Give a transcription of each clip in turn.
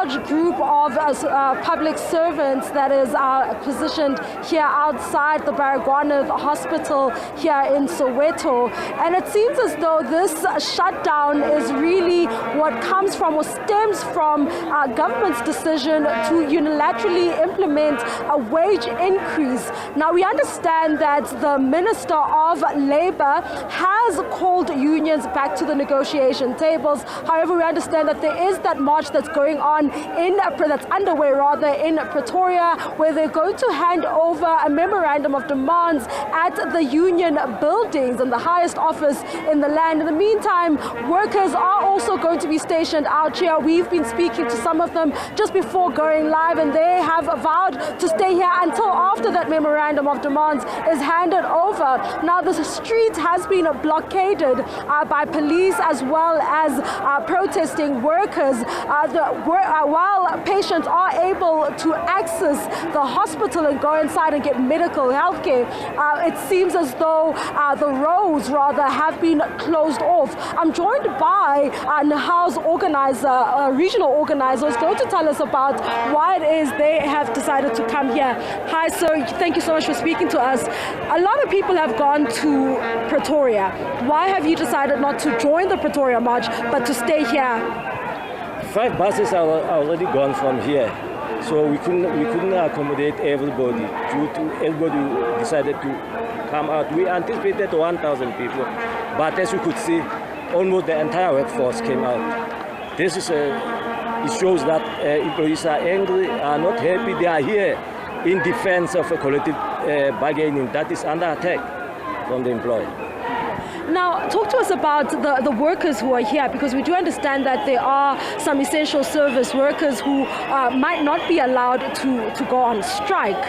large group of public servants that is positioned here outside the Baragwanath hospital here in Soweto. And it seems as though this shutdown is really what comes from or stems from government's decision to unilaterally implement a wage increase. Now, we understand that the Minister of Labour has called unions back to the negotiation tables. However, we understand that there is that march that's going on that's underway in Pretoria, where they're going to hand over a memorandum of demands at the union buildings and the highest office in the land. In the meantime, workers are also going to be stationed out here. We've been speaking to some of them just before going live, and they have vowed to stay here until after that memorandum of demands is handed over. Now, the street has been blockaded by police as well as protesting workers. While patients are able to access the hospital and go inside and get medical health care, it seems as though the roads rather have been closed off. I'm joined by Nahal's organizer, regional organizer, who's going to tell us about why it is they have decided to come here. Hi, sir. Thank you so much for speaking to us. A lot of people have gone to Pretoria. Why have you decided not to join the Pretoria march, but to stay here? 5 buses are already gone from here, so we couldn't accommodate everybody due to everybody decided to come out. We anticipated 1,000 people, but as you could see, almost the entire workforce came out. This is it shows that employees are angry, are not happy. They are here in defense of a collective bargaining that is under attack from the employer. Now, talk to us about the workers who are here, because we do understand that there are some essential service workers who might not be allowed to go on strike.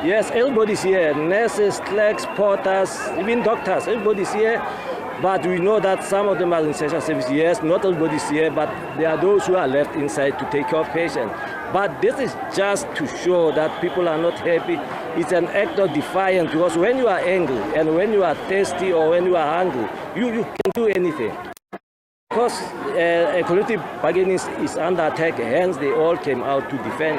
Yes, everybody's here. Nurses, clerks, porters, even doctors, everybody's here. But we know that some of them are in essential service. Yes, not everybody's here, but there are those who are left inside to take care of patients. But this is just to show that people are not happy. It's an act of defiance, because when you are angry and when you are thirsty or when you are hungry, you can do anything. Because a collective bargaining is under attack, hence they all came out to defend.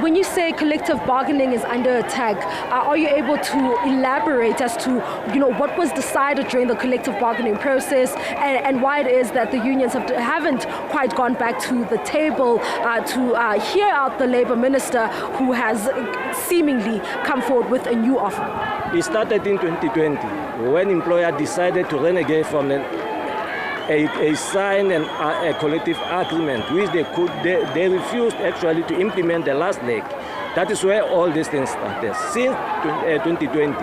When you say collective bargaining is under attack, are you able to elaborate as to what was decided during the collective bargaining process and why it is that the unions haven't quite gone back to the table to hear out the Labour Minister, who has seemingly come forward with a new offer? It started in 2020 when employer decided to renegade from a signed and a collective agreement, which they refused actually to implement the last leg. That is where all these things started. Since 2020,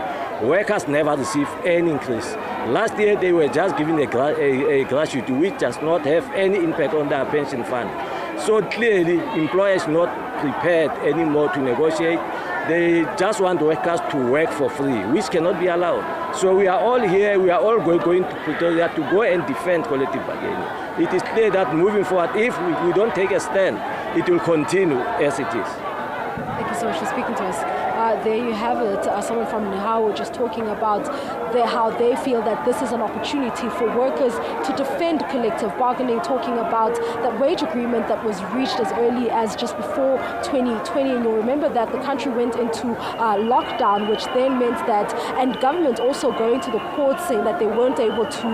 workers never received any increase. Last year they were just given a gratuity which does not have any impact on their pension fund. So clearly, employers not prepared anymore to negotiate. They just want workers to work for free, which cannot be allowed. So we are all here, we are all going to Pretoria to go and defend collective bargaining. It is clear that moving forward, if we don't take a stand, it will continue as it is. Thank you so much for speaking to us. There you have it. Someone from Nihao just talking about how they feel that this is an opportunity for workers to defend collective bargaining, talking about that wage agreement that was reached as early as just before 2020. And you'll remember that the country went into lockdown, which then meant that, and government also going to the courts saying that they weren't able to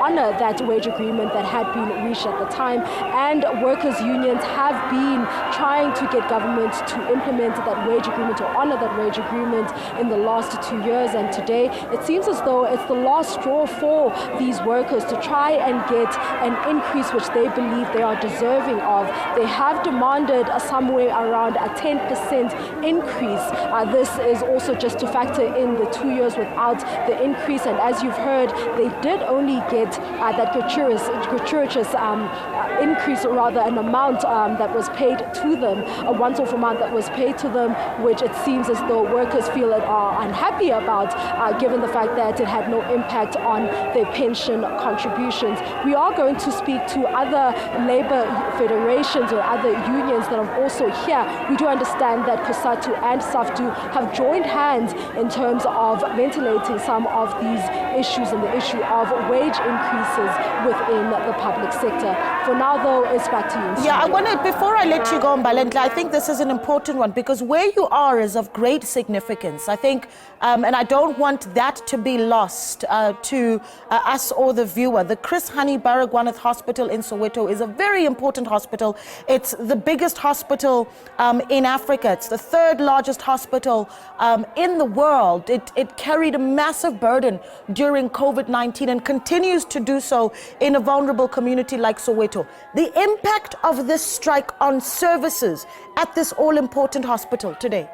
honor that wage agreement that had been reached at the time. And workers' unions have been trying to get government to implement that wage agreement, to honor that wage agreement in the last 2 years. And today it seems as though it's the last straw for these workers to try and get an increase which they believe they are deserving of. They have demanded somewhere around a 10% increase. This is also just to factor in the 2 years without the increase. And as you've heard, they did only get that gratuitous increase, or rather an amount that was paid to them, a once-off amount that was paid to them, which it seems as though workers feel that are unhappy about, given given the fact that it had no impact on their pension contributions. We are going to speak to other labor federations or other unions that are also here. We do understand that COSATU and SAFTU have joined hands in terms of ventilating some of these issues and the issue of wage increases within the public sector. For now, though, it's back to you. Yeah, I want to, before I let you go, Mbalenhle, I think this is an important one because where you are is of great significance. I think, and I don't want that to be lost to us or the viewer. The Chris Hani Baragwanath Hospital in Soweto is a very important hospital. It's the biggest hospital in Africa. It's the third largest hospital in the world. It carried a massive burden during COVID-19 and continues to do so in a vulnerable community like Soweto. The impact of this strike on services at this all-important hospital today.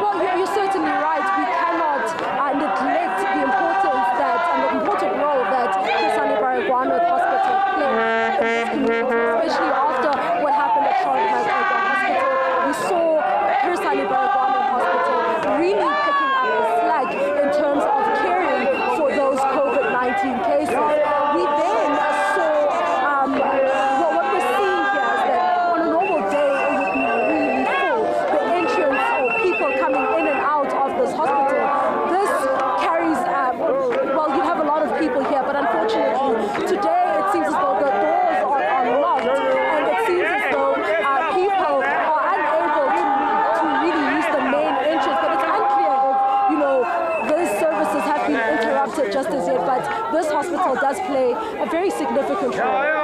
Well, you're certainly right. We cannot neglect the importance that and the important role that Chris Hani Baragwanath Hospital plays in this community, especially after what happened at Hospital. We saw Chris Hani Baragwanath Hospital really picking up the slack in terms of caring for those COVID-19 cases. We then saw what we're seeing here is that on a normal day it would be really full. The entrance or people coming in and out of this hospital, this carries, well, you have a lot of people here, but unfortunately today it seems as though the doors are locked and it seems as though people are unable to really use the main entrance, but it's unclear if, those services have been interrupted just as yet, but this hospital does play a very significant role.